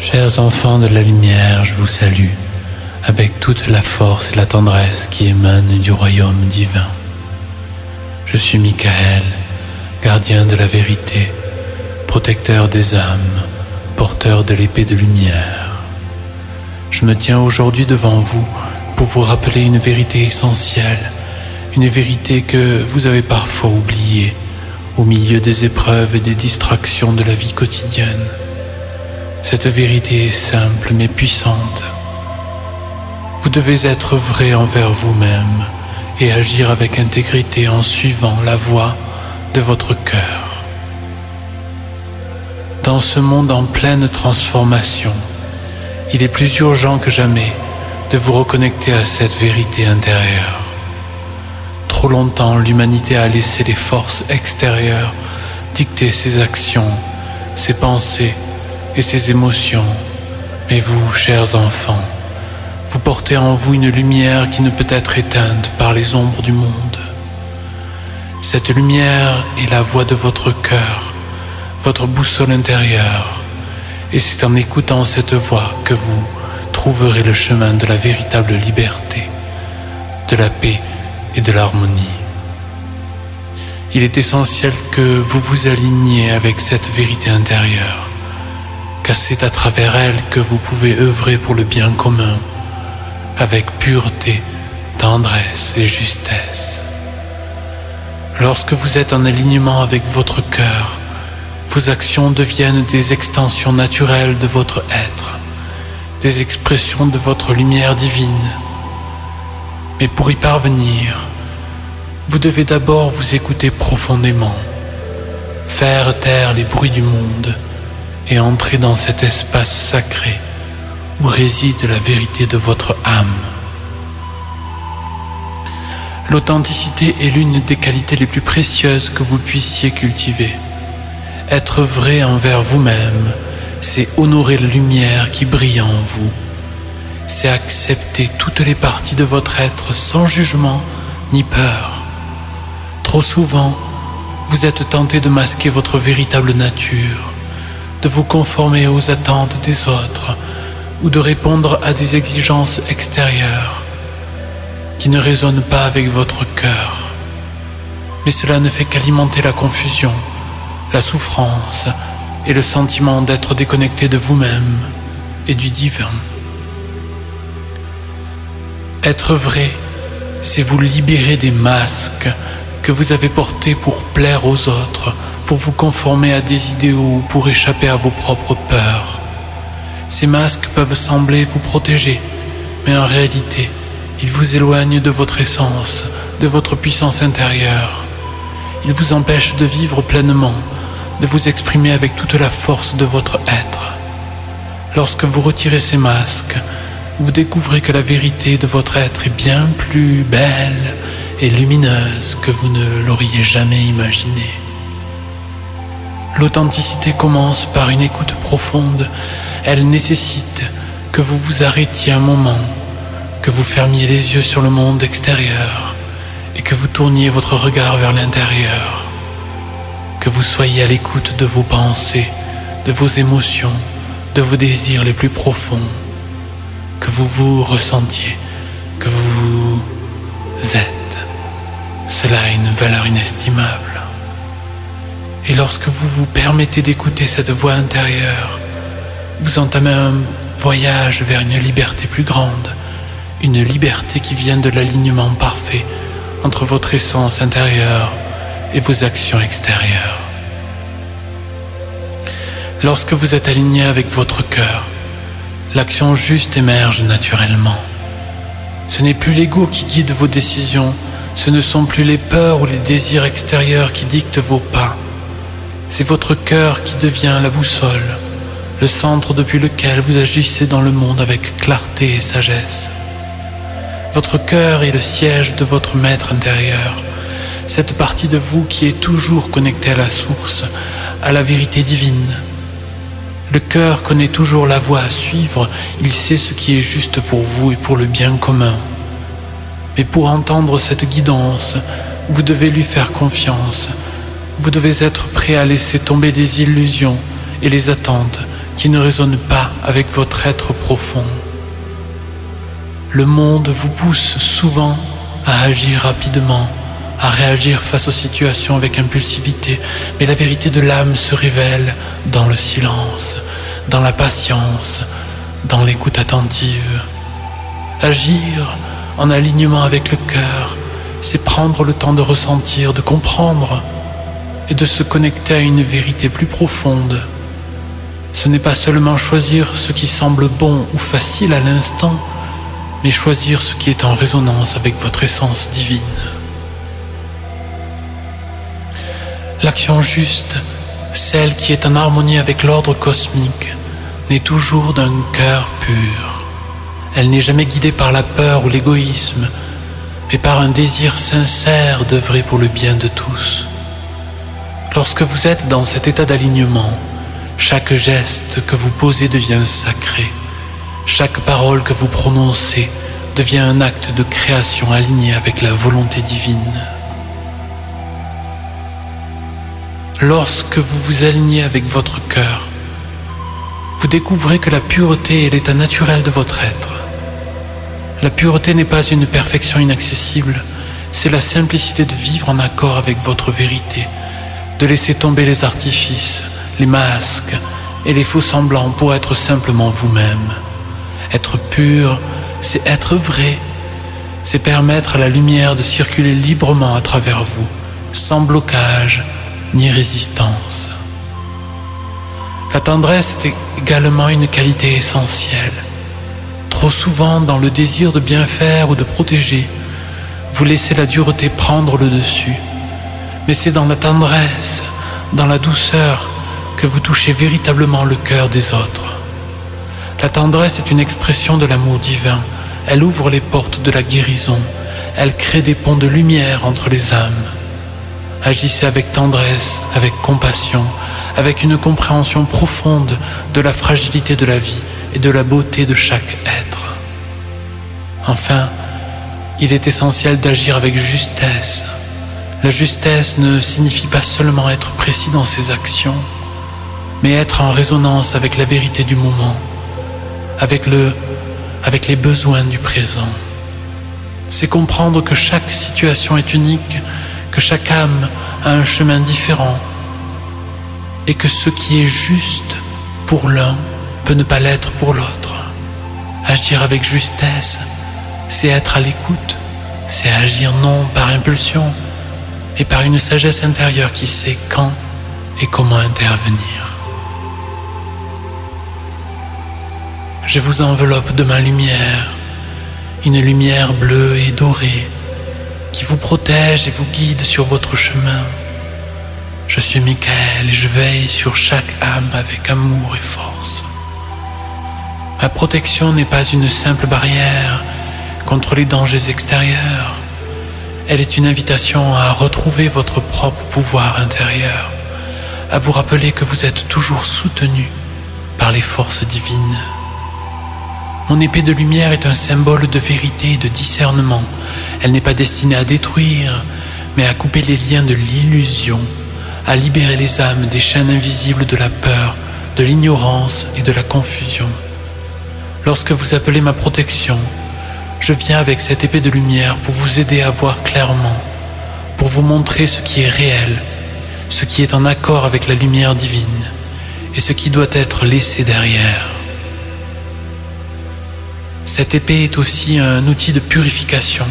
Chers enfants de la lumière, je vous salue avec toute la force et la tendresse qui émanent du royaume divin. Je suis Michael, gardien de la vérité, protecteur des âmes, porteur de l'épée de lumière. Je me tiens aujourd'hui devant vous pour vous rappeler une vérité essentielle, une vérité que vous avez parfois oubliée au milieu des épreuves et des distractions de la vie quotidienne. Cette vérité est simple mais puissante. Vous devez être vrai envers vous-même et agir avec intégrité en suivant la voie de votre cœur. Dans ce monde en pleine transformation, il est plus urgent que jamais de vous reconnecter à cette vérité intérieure. Trop longtemps, l'humanité a laissé les forces extérieures dicter ses actions, ses pensées et ses émotions. Mais vous, chers enfants, vous portez en vous une lumière qui ne peut être éteinte par les ombres du monde. Cette lumière est la voix de votre cœur, votre boussole intérieure, et c'est en écoutant cette voix que vous trouverez le chemin de la véritable liberté, de la paix et de l'harmonie. Il est essentiel que vous vous aligniez avec cette vérité intérieure, car c'est à travers elle que vous pouvez œuvrer pour le bien commun, avec pureté, tendresse et justesse. Lorsque vous êtes en alignement avec votre cœur, vos actions deviennent des extensions naturelles de votre être, des expressions de votre lumière divine. Mais pour y parvenir, vous devez d'abord vous écouter profondément, faire taire les bruits du monde et entrer dans cet espace sacré où réside la vérité de votre âme. L'authenticité est l'une des qualités les plus précieuses que vous puissiez cultiver. Être vrai envers vous-même, c'est honorer la lumière qui brille en vous. C'est accepter toutes les parties de votre être sans jugement ni peur. Trop souvent, vous êtes tenté de masquer votre véritable nature, de vous conformer aux attentes des autres ou de répondre à des exigences extérieures qui ne résonnent pas avec votre cœur. Mais cela ne fait qu'alimenter la confusion, la souffrance et le sentiment d'être déconnecté de vous-même et du divin. Être vrai, c'est vous libérer des masques que vous avez portés pour plaire aux autres, pour vous conformer à des idéaux ou pour échapper à vos propres peurs. Ces masques peuvent sembler vous protéger, mais en réalité, ils vous éloignent de votre essence, de votre puissance intérieure. Ils vous empêchent de vivre pleinement, de vous exprimer avec toute la force de votre être. Lorsque vous retirez ces masques, vous découvrez que la vérité de votre être est bien plus belle et lumineuse que vous ne l'auriez jamais imaginé. L'authenticité commence par une écoute profonde. Elle nécessite que vous vous arrêtiez un moment, que vous fermiez les yeux sur le monde extérieur et que vous tourniez votre regard vers l'intérieur, que vous soyez à l'écoute de vos pensées, de vos émotions, de vos désirs les plus profonds, que vous vous ressentiez, que vous êtes. Cela a une valeur inestimable. Et lorsque vous vous permettez d'écouter cette voix intérieure, vous entamez un voyage vers une liberté plus grande, une liberté qui vient de l'alignement parfait entre votre essence intérieure et vos actions extérieures. Lorsque vous êtes aligné avec votre cœur, l'action juste émerge naturellement. Ce n'est plus l'ego qui guide vos décisions, ce ne sont plus les peurs ou les désirs extérieurs qui dictent vos pas. C'est votre cœur qui devient la boussole, le centre depuis lequel vous agissez dans le monde avec clarté et sagesse. Votre cœur est le siège de votre maître intérieur, cette partie de vous qui est toujours connectée à la source, à la vérité divine. Le cœur connaît toujours la voie à suivre, il sait ce qui est juste pour vous et pour le bien commun. Mais pour entendre cette guidance, vous devez lui faire confiance. Vous devez être prêt à laisser tomber des illusions et les attentes qui ne résonne pas avec votre être profond. Le monde vous pousse souvent à agir rapidement, à réagir face aux situations avec impulsivité, mais la vérité de l'âme se révèle dans le silence, dans la patience, dans l'écoute attentive. Agir en alignement avec le cœur, c'est prendre le temps de ressentir, de comprendre et de se connecter à une vérité plus profonde. Ce n'est pas seulement choisir ce qui semble bon ou facile à l'instant, mais choisir ce qui est en résonance avec votre essence divine. L'action juste, celle qui est en harmonie avec l'ordre cosmique, naît toujours d'un cœur pur. Elle n'est jamais guidée par la peur ou l'égoïsme, mais par un désir sincère d'œuvrer pour le bien de tous. Lorsque vous êtes dans cet état d'alignement, chaque geste que vous posez devient sacré. Chaque parole que vous prononcez devient un acte de création aligné avec la volonté divine. Lorsque vous vous alignez avec votre cœur, vous découvrez que la pureté est l'état naturel de votre être. La pureté n'est pas une perfection inaccessible, c'est la simplicité de vivre en accord avec votre vérité, de laisser tomber les artifices, les masques et les faux semblants pour être simplement vous-même. Être pur, c'est être vrai, c'est permettre à la lumière de circuler librement à travers vous, sans blocage ni résistance. La tendresse est également une qualité essentielle. Trop souvent, dans le désir de bien faire ou de protéger, vous laissez la dureté prendre le dessus. Mais c'est dans la tendresse, dans la douceur, que vous touchez véritablement le cœur des autres. La tendresse est une expression de l'amour divin. Elle ouvre les portes de la guérison. Elle crée des ponts de lumière entre les âmes. Agissez avec tendresse, avec compassion, avec une compréhension profonde de la fragilité de la vie et de la beauté de chaque être. Enfin, il est essentiel d'agir avec justesse. La justesse ne signifie pas seulement être précis dans ses actions, mais être en résonance avec la vérité du moment, avec les besoins du présent. C'est comprendre que chaque situation est unique, que chaque âme a un chemin différent et que ce qui est juste pour l'un peut ne pas l'être pour l'autre. Agir avec justesse, c'est être à l'écoute, c'est agir non par impulsion, mais par une sagesse intérieure qui sait quand et comment intervenir. Je vous enveloppe de ma lumière, une lumière bleue et dorée qui vous protège et vous guide sur votre chemin. Je suis Michael et je veille sur chaque âme avec amour et force. Ma protection n'est pas une simple barrière contre les dangers extérieurs. Elle est une invitation à retrouver votre propre pouvoir intérieur, à vous rappeler que vous êtes toujours soutenu par les forces divines. Mon épée de lumière est un symbole de vérité et de discernement. Elle n'est pas destinée à détruire, mais à couper les liens de l'illusion, à libérer les âmes des chaînes invisibles de la peur, de l'ignorance et de la confusion. Lorsque vous appelez ma protection, je viens avec cette épée de lumière pour vous aider à voir clairement, pour vous montrer ce qui est réel, ce qui est en accord avec la lumière divine et ce qui doit être laissé derrière. Cette épée est aussi un outil de purification.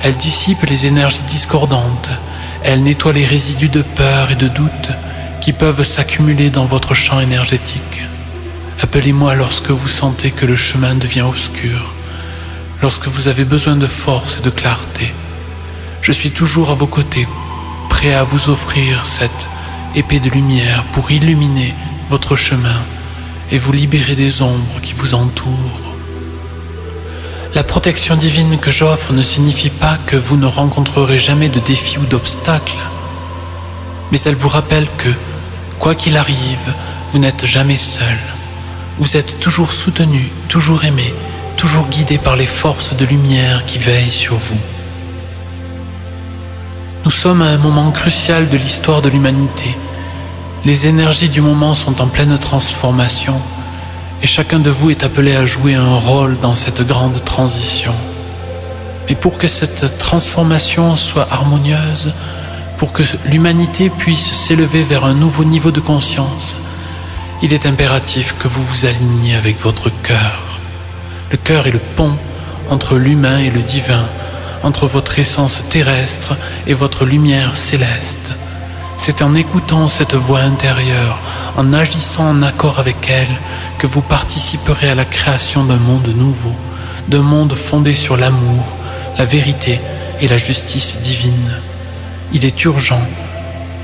Elle dissipe les énergies discordantes, elle nettoie les résidus de peur et de doute qui peuvent s'accumuler dans votre champ énergétique. Appelez-moi lorsque vous sentez que le chemin devient obscur, lorsque vous avez besoin de force et de clarté. Je suis toujours à vos côtés, prêt à vous offrir cette épée de lumière pour illuminer votre chemin et vous libérer des ombres qui vous entourent. La protection divine que j'offre ne signifie pas que vous ne rencontrerez jamais de défis ou d'obstacles, mais elle vous rappelle que, quoi qu'il arrive, vous n'êtes jamais seul. Vous êtes toujours soutenu, toujours aimé, toujours guidé par les forces de lumière qui veillent sur vous. Nous sommes à un moment crucial de l'histoire de l'humanité. Les énergies du moment sont en pleine transformation et chacun de vous est appelé à jouer un rôle dans cette grande transition. Mais pour que cette transformation soit harmonieuse, pour que l'humanité puisse s'élever vers un nouveau niveau de conscience, il est impératif que vous vous aligniez avec votre cœur. Le cœur est le pont entre l'humain et le divin, entre votre essence terrestre et votre lumière céleste. C'est en écoutant cette voix intérieure, en agissant en accord avec elle, que vous participerez à la création d'un monde nouveau, d'un monde fondé sur l'amour, la vérité et la justice divine. Il est urgent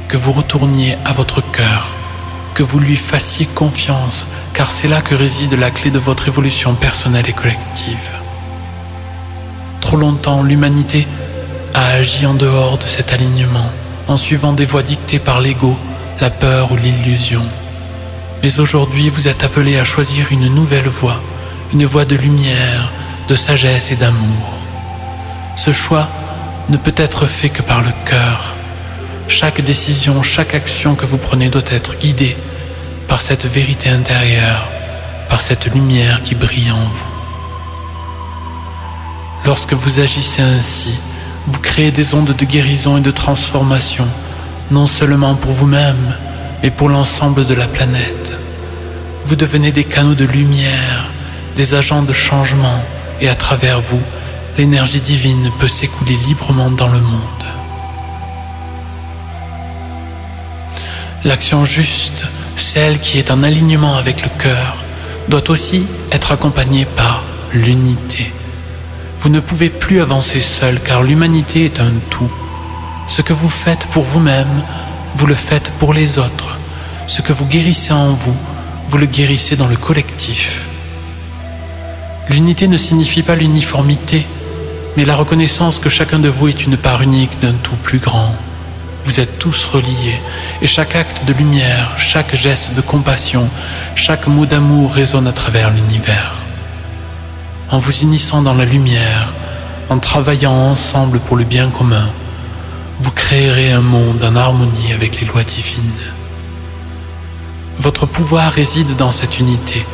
que vous retourniez à votre cœur, que vous lui fassiez confiance, car c'est là que réside la clé de votre évolution personnelle et collective. Trop longtemps, l'humanité a agi en dehors de cet alignement, en suivant des voies dictées par l'ego, la peur ou l'illusion. Mais aujourd'hui, vous êtes appelés à choisir une nouvelle voie, une voie de lumière, de sagesse et d'amour. Ce choix ne peut être fait que par le cœur. Chaque décision, chaque action que vous prenez doit être guidée par cette vérité intérieure, par cette lumière qui brille en vous. Lorsque vous agissez ainsi, vous créez des ondes de guérison et de transformation, non seulement pour vous-même, mais pour l'ensemble de la planète. Vous devenez des canaux de lumière, des agents de changement, et à travers vous, l'énergie divine peut s'écouler librement dans le monde. L'action juste, celle qui est en alignement avec le cœur, doit aussi être accompagnée par l'unité. Vous ne pouvez plus avancer seul car l'humanité est un tout. Ce que vous faites pour vous-même, vous le faites pour les autres. Ce que vous guérissez en vous, vous le guérissez dans le collectif. L'unité ne signifie pas l'uniformité, mais la reconnaissance que chacun de vous est une part unique d'un tout plus grand. Vous êtes tous reliés, et chaque acte de lumière, chaque geste de compassion, chaque mot d'amour résonne à travers l'univers. En vous unissant dans la lumière, en travaillant ensemble pour le bien commun, vous créerez un monde en harmonie avec les lois divines. Votre pouvoir réside dans cette unité,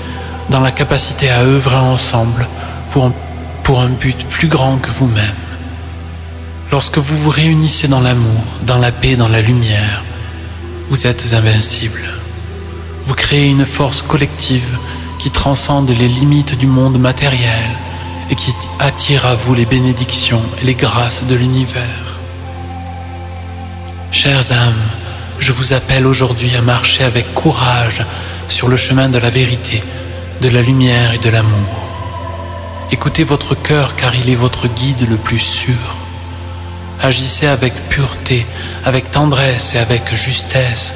dans la capacité à œuvrer ensemble pour un but plus grand que vous-même. Lorsque vous vous réunissez dans l'amour, dans la paix, dans la lumière, vous êtes invincible. Vous créez une force collective qui transcende les limites du monde matériel et qui attire à vous les bénédictions et les grâces de l'univers. Chères âmes, je vous appelle aujourd'hui à marcher avec courage sur le chemin de la vérité, de la lumière et de l'amour. Écoutez votre cœur car il est votre guide le plus sûr. Agissez avec pureté, avec tendresse et avec justesse,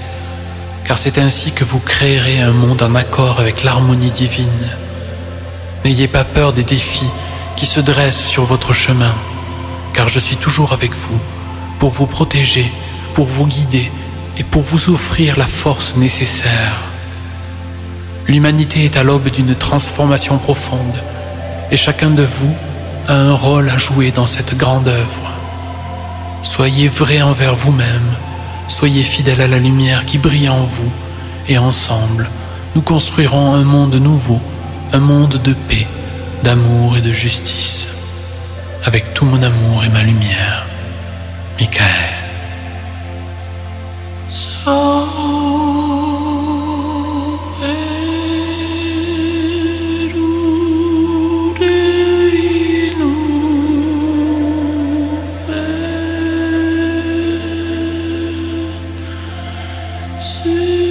car c'est ainsi que vous créerez un monde en accord avec l'harmonie divine. N'ayez pas peur des défis qui se dressent sur votre chemin, car je suis toujours avec vous, pour vous protéger, pour vous guider et pour vous offrir la force nécessaire. L'humanité est à l'aube d'une transformation profonde, et chacun de vous a un rôle à jouer dans cette grande œuvre. Soyez vrai envers vous-même, soyez fidèles à la lumière qui brille en vous, et ensemble, nous construirons un monde nouveau, un monde de paix, d'amour et de justice. Avec tout mon amour et ma lumière, Michael. See